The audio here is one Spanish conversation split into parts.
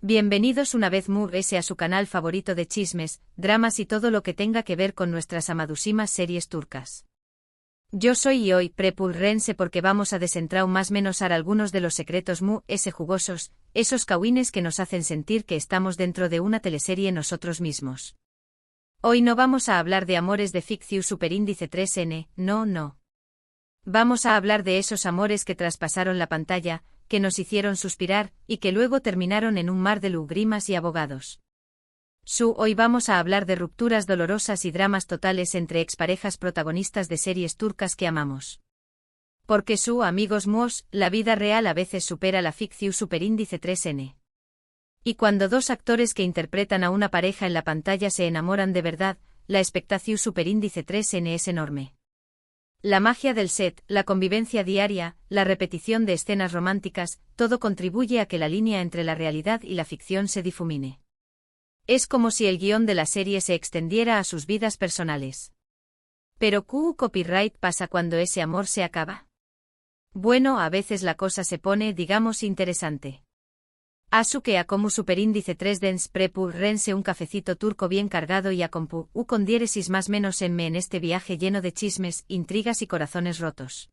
Bienvenidos una vez más a su canal favorito de chismes, dramas y todo lo que tenga que ver con nuestras amadúsimas series turcas. Yo soy y hoy Prepul Rense porque vamos a desentrar más menos algunos de los secretos jugosos, esos kawines que nos hacen sentir que estamos dentro de una teleserie nosotros mismos. Hoy no vamos a hablar de amores de ficción superíndice 3N, no. Vamos a hablar de esos amores que traspasaron la pantalla, que nos hicieron suspirar, y que luego terminaron en un mar de lágrimas y abogados. Hoy vamos a hablar de rupturas dolorosas y dramas totales entre exparejas protagonistas de series turcas que amamos. Porque amigos míos, la vida real a veces supera la ficción superíndice 3N. Y cuando dos actores que interpretan a una pareja en la pantalla se enamoran de verdad, la expectación superíndice 3N es enorme. La magia del set, la convivencia diaria, la repetición de escenas románticas, todo contribuye a que la línea entre la realidad y la ficción se difumine. Es como si el guión de la serie se extendiera a sus vidas personales. Pero ¿qué copyright pasa cuando ese amor se acaba? Bueno, a veces la cosa se pone, digamos, interesante. Asuke a como superíndice 3 dens Prepul Rense un cafecito turco bien cargado y a compu, con diéresis más menos en este viaje lleno de chismes, intrigas y corazones rotos.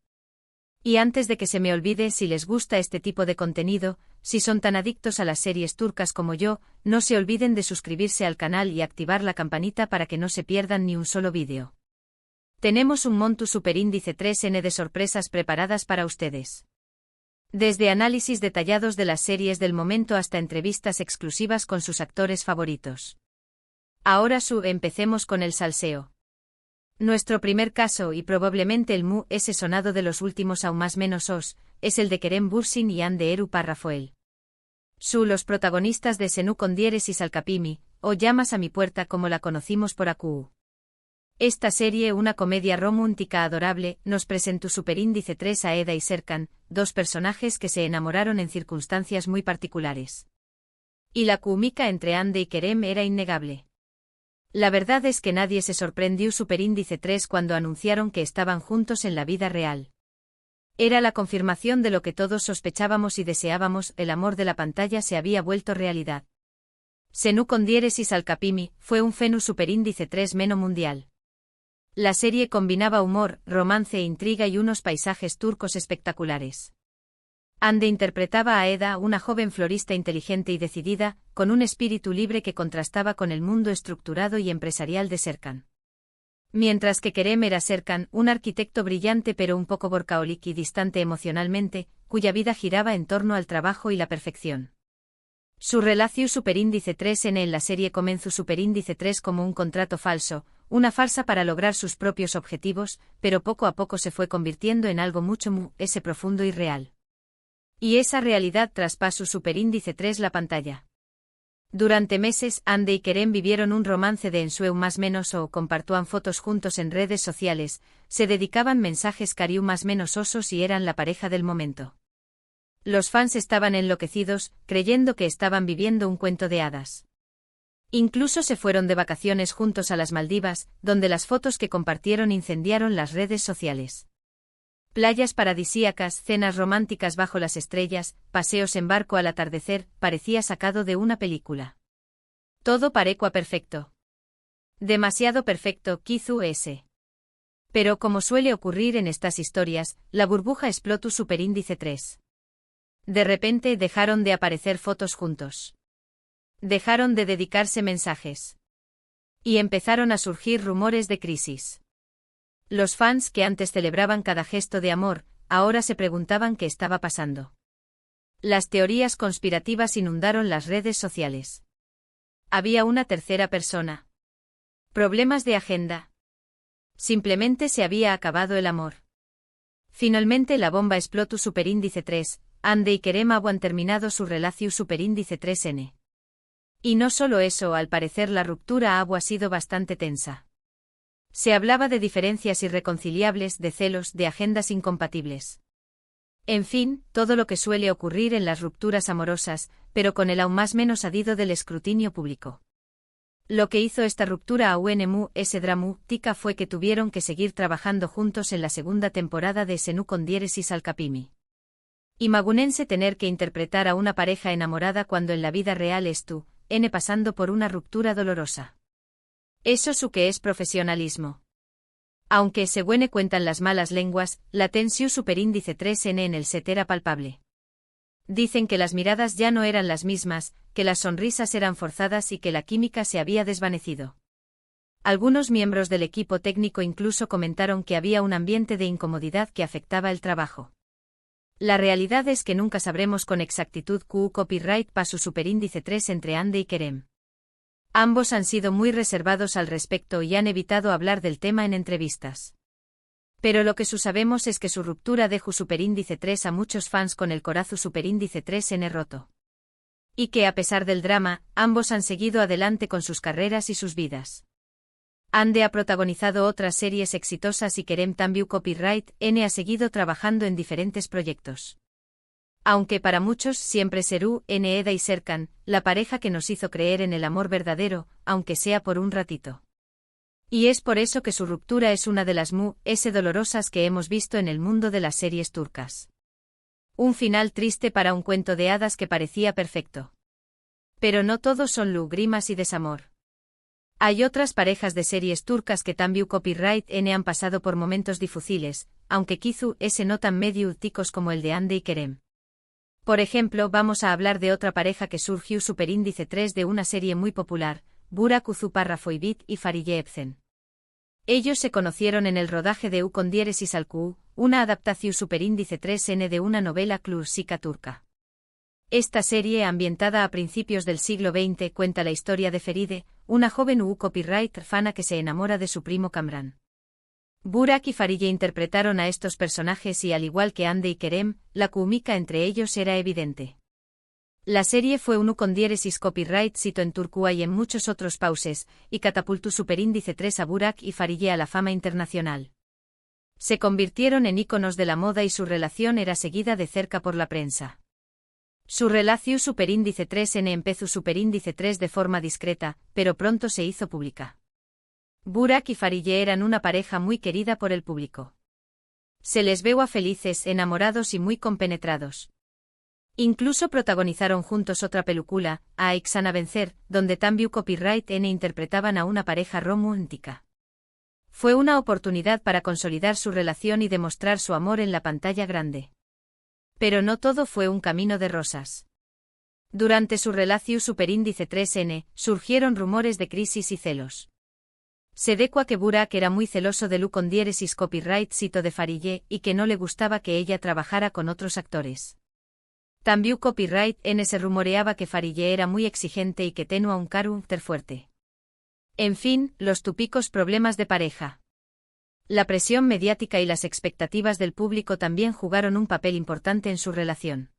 Y antes de que se me olvide, si les gusta este tipo de contenido, si son tan adictos a las series turcas como yo, no se olviden de suscribirse al canal y activar la campanita para que no se pierdan ni un solo vídeo. Tenemos un montu superíndice 3N de sorpresas preparadas para ustedes. Desde análisis detallados de las series del momento hasta entrevistas exclusivas con sus actores favoritos. Ahora empecemos con el salseo. Nuestro primer caso y probablemente el ese sonado de los últimos aún más menos es el de Kerem Bürsin y Hande Erupar Rafael. Los protagonistas de Senu con diéresis Alcapimi, o Llamas a mi puerta como la conocimos por AQ. Esta serie, una comedia romántica adorable, nos presentó superíndice 3 a Eda y Serkan, dos personajes que se enamoraron en circunstancias muy particulares. Y la química entre Hande y Kerem era innegable. La verdad es que nadie se sorprendió superíndice 3 cuando anunciaron que estaban juntos en la vida real. Era la confirmación de lo que todos sospechábamos y deseábamos, el amor de la pantalla se había vuelto realidad. Senu con diéresis Alcapimi fue un fenú superíndice 3 meno mundial. La serie combinaba humor, romance e intriga y unos paisajes turcos espectaculares. Hande interpretaba a Eda, una joven florista inteligente y decidida, con un espíritu libre que contrastaba con el mundo estructurado y empresarial de Serkan. Mientras que Kerem era Serkan, un arquitecto brillante pero un poco workaholic y distante emocionalmente, cuya vida giraba en torno al trabajo y la perfección. Su relación superíndice 3N en la serie comenzó superíndice 3 como un contrato falso, una farsa para lograr sus propios objetivos, pero poco a poco se fue convirtiendo en algo mucho profundo y real. Y esa realidad traspasó superíndice 3 la pantalla. Durante meses, Hande y Kerem vivieron un romance de ensueu más menos o compartían fotos juntos en redes sociales, se dedicaban mensajes cariú más menos osos y eran la pareja del momento. Los fans estaban enloquecidos, creyendo que estaban viviendo un cuento de hadas. Incluso se fueron de vacaciones juntos a las Maldivas, donde las fotos que compartieron incendiaron las redes sociales. Playas paradisíacas, cenas románticas bajo las estrellas, paseos en barco al atardecer, parecía sacado de una película. Todo parecía perfecto. Demasiado perfecto, quizu ese. Pero como suele ocurrir en estas historias, la burbuja explotó superíndice 3. De repente dejaron de aparecer fotos juntos. Dejaron de dedicarse mensajes. Y empezaron a surgir rumores de crisis. Los fans que antes celebraban cada gesto de amor, ahora se preguntaban qué estaba pasando. Las teorías conspirativas inundaron las redes sociales. Había una tercera persona. Problemas de agenda. Simplemente se había acabado el amor. Finalmente la bomba explotó superíndice 3, Hande y Kerem han terminado su relación superíndice 3N. Y no solo eso, al parecer la ruptura ha sido bastante tensa. Se hablaba de diferencias irreconciliables, de celos, de agendas incompatibles. En fin, todo lo que suele ocurrir en las rupturas amorosas, pero con el aún más menos adido del escrutinio público. Lo que hizo esta ruptura a ese dramática fue que tuvieron que seguir trabajando juntos en la segunda temporada de Senu con diéresis Alcapimi. Imagunense tener que interpretar a una pareja enamorada cuando en la vida real es tú, pasando por una ruptura dolorosa. Eso su que es profesionalismo. Aunque según cuentan las malas lenguas, la tensión superíndice 3N en el set era palpable. Dicen que las miradas ya no eran las mismas, que las sonrisas eran forzadas y que la química se había desvanecido. Algunos miembros del equipo técnico incluso comentaron que había un ambiente de incomodidad que afectaba el trabajo. La realidad es que nunca sabremos con exactitud Q copyright para su superíndice 3 entre Ande y Kerem. Ambos han sido muy reservados al respecto y han evitado hablar del tema en entrevistas. Pero lo que sabemos es que su ruptura dejó superíndice 3 a muchos fans con el corazón superíndice 3N roto. Y que a pesar del drama, ambos han seguido adelante con sus carreras y sus vidas. Ande ha protagonizado otras series exitosas y Kerem también copyright N ha seguido trabajando en diferentes proyectos. Aunque para muchos siempre serú Eda y Serkan, la pareja que nos hizo creer en el amor verdadero, aunque sea por un ratito. Y es por eso que su ruptura es una de las dolorosas que hemos visto en el mundo de las series turcas. Un final triste para un cuento de hadas que parecía perfecto. Pero no todos son lágrimas y desamor. Hay otras parejas de series turcas que también copyright N han pasado por momentos difíciles, aunque quizú no tan medio ticos como el de Ande y Kerem. Por ejemplo, vamos a hablar de otra pareja que surgió superíndice 3 de una serie muy popular, Burak Uzuparrafoybit y Fariye Ebsen. Ellos se conocieron en el rodaje de U con diéresis al Q, una adaptación superíndice 3N de una novela clásica turca. Esta serie, ambientada a principios del siglo XX, cuenta la historia de Feride, una joven copyright fana que se enamora de su primo Kamran. Burak y Fariye interpretaron a estos personajes y al igual que Ande y Kerem, la química entre ellos era evidente. La serie fue un con diéresis copyright cito en Turquía y en muchos otros pauses, y catapultó superíndice 3 a Burak y Fariye a la fama internacional. Se convirtieron en íconos de la moda y su relación era seguida de cerca por la prensa. Su relación superíndice 3N empezó superíndice 3 de forma discreta, pero pronto se hizo pública. Burak y Fariye eran una pareja muy querida por el público. Se les veo a felices, enamorados y muy compenetrados. Incluso protagonizaron juntos otra película, A Ixana Vencer, donde también copyright N interpretaban a una pareja romántica. Fue una oportunidad para consolidar su relación y demostrar su amor en la pantalla grande. Pero no todo fue un camino de rosas. Durante su relación superíndice 3N, surgieron rumores de crisis y celos. Se decua que Burak era muy celoso de Lu con diéresis copyright cito de Fariye y que no le gustaba que ella trabajara con otros actores. También copyright N se rumoreaba que Fariye era muy exigente y que tenía un carácter fuerte. En fin, los típicos problemas de pareja. La presión mediática y las expectativas del público también jugaron un papel importante en su relación.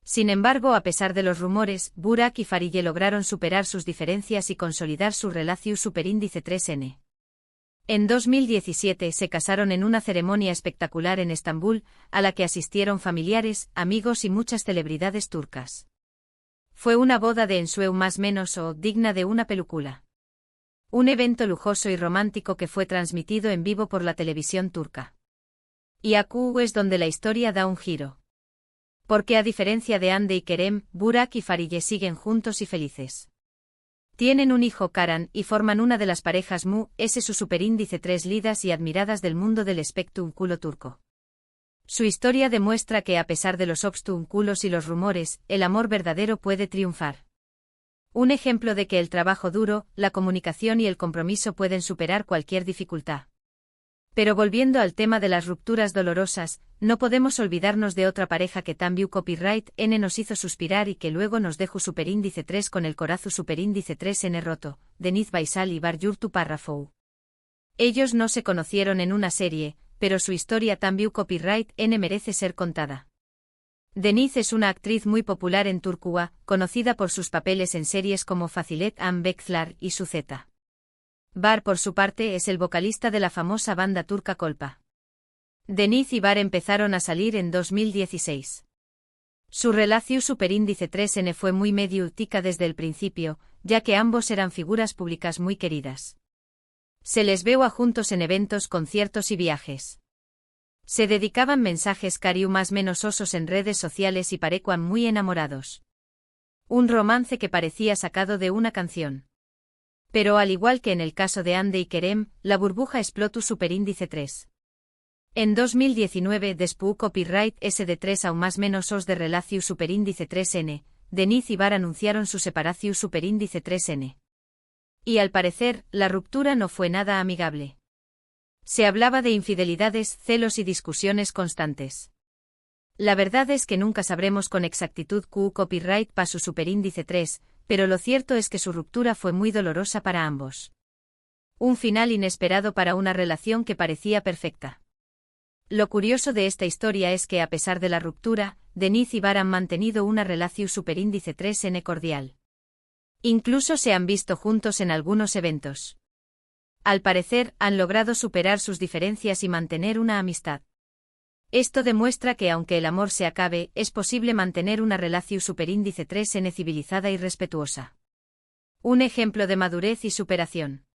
Sin embargo, a pesar de los rumores, Burak y Fariye lograron superar sus diferencias y consolidar su relación superíndice 3N. En 2017 se casaron en una ceremonia espectacular en Estambul, a la que asistieron familiares, amigos y muchas celebridades turcas. Fue una boda de ensueño más menos o digna de una película. Un evento lujoso y romántico que fue transmitido en vivo por la televisión turca. Y aquí es donde la historia da un giro. Porque a diferencia de Ande y Kerem, Burak y Fariye siguen juntos y felices. Tienen un hijo Karan y forman una de las parejas su superíndice 3 lidas y admiradas del mundo del espectáculo turco. Su historia demuestra que a pesar de los obstáculos y los rumores, el amor verdadero puede triunfar. Un ejemplo de que el trabajo duro, la comunicación y el compromiso pueden superar cualquier dificultad. Pero volviendo al tema de las rupturas dolorosas, no podemos olvidarnos de otra pareja que también copyright N nos hizo suspirar y que luego nos dejó superíndice 3 con el corazón superíndice 3N roto, Deniz Baysal y Barjur Tuparrafou. Ellos no se conocieron en una serie, pero su historia también copyright N merece ser contada. Deniz es una actriz muy popular en Turquía, conocida por sus papeles en series como Fazilet Am Bekzlar y Suzeta. Bar, por su parte, es el vocalista de la famosa banda turca Kolpa. Deniz y Bar empezaron a salir en 2016. Su relación superíndice 3N fue muy mediática desde el principio, ya que ambos eran figuras públicas muy queridas. Se les veo a juntos en eventos, conciertos y viajes. Se dedicaban mensajes cariu más menos osos en redes sociales y parecuan muy enamorados. Un romance que parecía sacado de una canción. Pero al igual que en el caso de Ande y Kerem, la burbuja explotó superíndice 3. En 2019 después copyright SD3 aún más menos os de relaciu superíndice 3N, Denise y Bar anunciaron su separación superíndice 3N. Y al parecer, la ruptura no fue nada amigable. Se hablaba de infidelidades, celos y discusiones constantes. La verdad es que nunca sabremos con exactitud Q copyright para su superíndice 3, pero lo cierto es que su ruptura fue muy dolorosa para ambos. Un final inesperado para una relación que parecía perfecta. Lo curioso de esta historia es que a pesar de la ruptura, Denise y Bar han mantenido una relación superíndice 3N cordial. Incluso se han visto juntos en algunos eventos. Al parecer, han logrado superar sus diferencias y mantener una amistad. Esto demuestra que aunque el amor se acabe, es posible mantener una relación superíndice 3N civilizada y respetuosa. Un ejemplo de madurez y superación.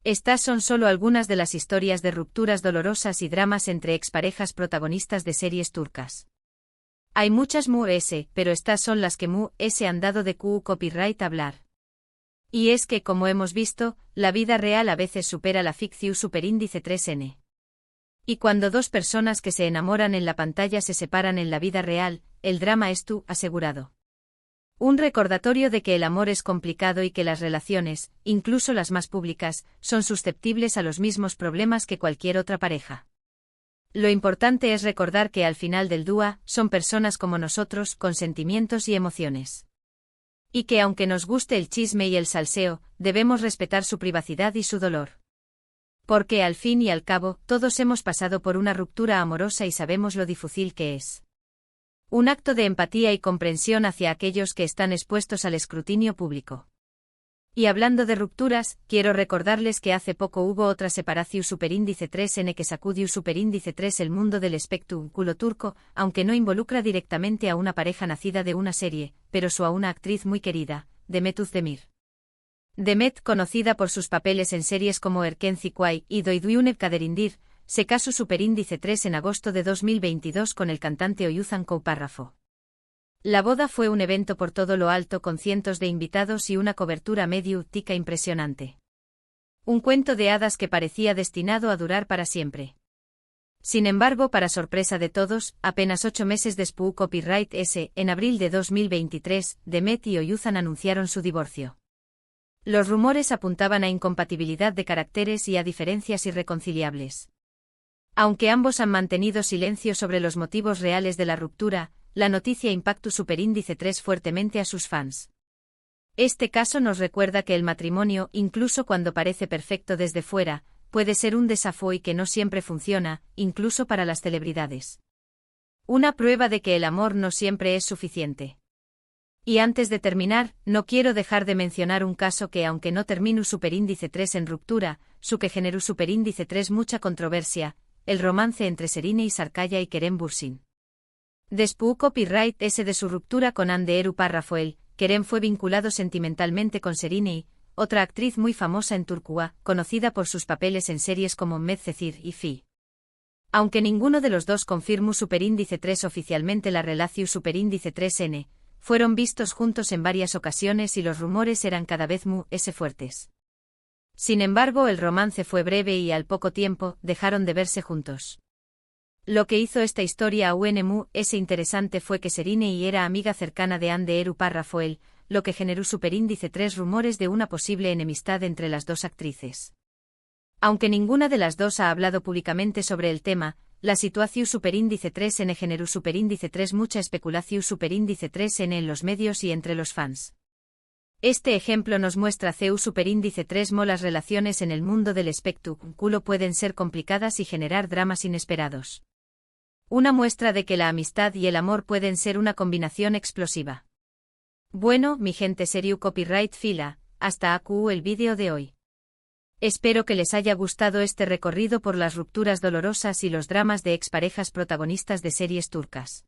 Estas son solo algunas de las historias de rupturas dolorosas y dramas entre exparejas protagonistas de series turcas. Hay muchas mu-s, pero estas son las que mu-s han dado de Q copyright hablar. Y es que, como hemos visto, la vida real a veces supera la ficción superíndice 3N. Y cuando dos personas que se enamoran en la pantalla se separan en la vida real, el drama es asegurado. Un recordatorio de que el amor es complicado y que las relaciones, incluso las más públicas, son susceptibles a los mismos problemas que cualquier otra pareja. Lo importante es recordar que al final del día, son personas como nosotros, con sentimientos y emociones. Y que aunque nos guste el chisme y el salseo, debemos respetar su privacidad y su dolor. Porque al fin y al cabo, todos hemos pasado por una ruptura amorosa y sabemos lo difícil que es. Un acto de empatía y comprensión hacia aquellos que están expuestos al escrutinio público. Y hablando de rupturas, quiero recordarles que hace poco hubo otra separación superíndice 3N que sacudió superíndice 3 el mundo del espectáculo turco, aunque no involucra directamente a una pareja nacida de una serie, pero a una actriz muy querida, Demet Özdemir. Demet, conocida por sus papeles en series como Erken Zikuay y Doyduyunep Kaderindir, se casó superíndice 3 en agosto de 2022 con el cantante Oyuzhan Koupárrafo. La boda fue un evento por todo lo alto con cientos de invitados y una cobertura mediática impresionante. Un cuento de hadas que parecía destinado a durar para siempre. Sin embargo, para sorpresa de todos, apenas 8 meses después copyright S, en abril de 2023, Demet y Oyuzhan anunciaron su divorcio. Los rumores apuntaban a incompatibilidad de caracteres y a diferencias irreconciliables. Aunque ambos han mantenido silencio sobre los motivos reales de la ruptura, la noticia impactó superíndice 3 fuertemente a sus fans. Este caso nos recuerda que el matrimonio, incluso cuando parece perfecto desde fuera, puede ser un desafío y que no siempre funciona, incluso para las celebridades. Una prueba de que el amor no siempre es suficiente. Y antes de terminar, no quiero dejar de mencionar un caso que aunque no terminó superíndice 3 en ruptura, su que generó superíndice 3 mucha controversia, el romance entre Serine y Sarkaya y Kerem Bürsin. Después copyright S de su ruptura con Hande Erupar-Rafael, Kerem fue vinculado sentimentalmente con Serine, otra actriz muy famosa en Turquía, conocida por sus papeles en series como Medcezir y Fi. Aunque ninguno de los dos confirmó superíndice 3 oficialmente, la relación superíndice 3N, fueron vistos juntos en varias ocasiones y los rumores eran cada vez más fuertes. Sin embargo, el romance fue breve y al poco tiempo, dejaron de verse juntos. Lo que hizo esta historia aún interesante fue que Serine era amiga cercana de Hande Erupar-Rafael, lo que generó superíndice 3 rumores de una posible enemistad entre las dos actrices. Aunque ninguna de las dos ha hablado públicamente sobre el tema, la situación superíndice 3N generó superíndice 3 mucha especulación superíndice 3N en los medios y entre los fans. Este ejemplo nos muestra CEU superíndice 3 las relaciones en el mundo del espectáculo pueden ser complicadas y generar dramas inesperados. Una muestra de que la amistad y el amor pueden ser una combinación explosiva. Bueno, mi gente serio copyright fila, hasta aquí el vídeo de hoy. Espero que les haya gustado este recorrido por las rupturas dolorosas y los dramas de exparejas protagonistas de series turcas.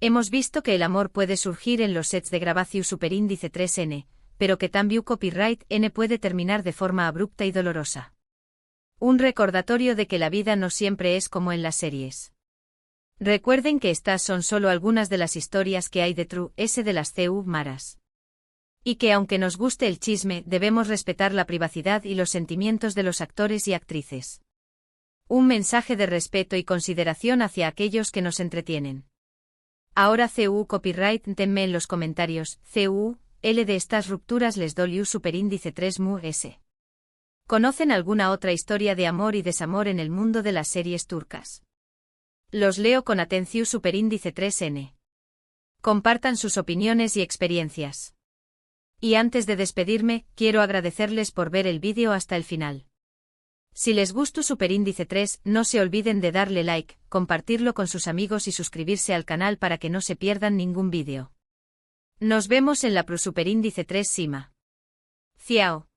Hemos visto que el amor puede surgir en los sets de grabación superíndice 3N, pero que también copyright N puede terminar de forma abrupta y dolorosa. Un recordatorio de que la vida no siempre es como en las series. Recuerden que estas son solo algunas de las historias que hay detrás de las CU maras. Y que aunque nos guste el chisme, debemos respetar la privacidad y los sentimientos de los actores y actrices. Un mensaje de respeto y consideración hacia aquellos que nos entretienen. Ahora CU copyright, denme en los comentarios, CU, L de estas rupturas les doy superíndice 3 mu s. ¿Conocen alguna otra historia de amor y desamor en el mundo de las series turcas? Los leo con atención superíndice 3n. Compartan sus opiniones y experiencias. Y antes de despedirme, quiero agradecerles por ver el vídeo hasta el final. Si les gustó superíndice 3, no se olviden de darle like, compartirlo con sus amigos y suscribirse al canal para que no se pierdan ningún vídeo. Nos vemos en la pro superíndice 3 Sima. Ciao.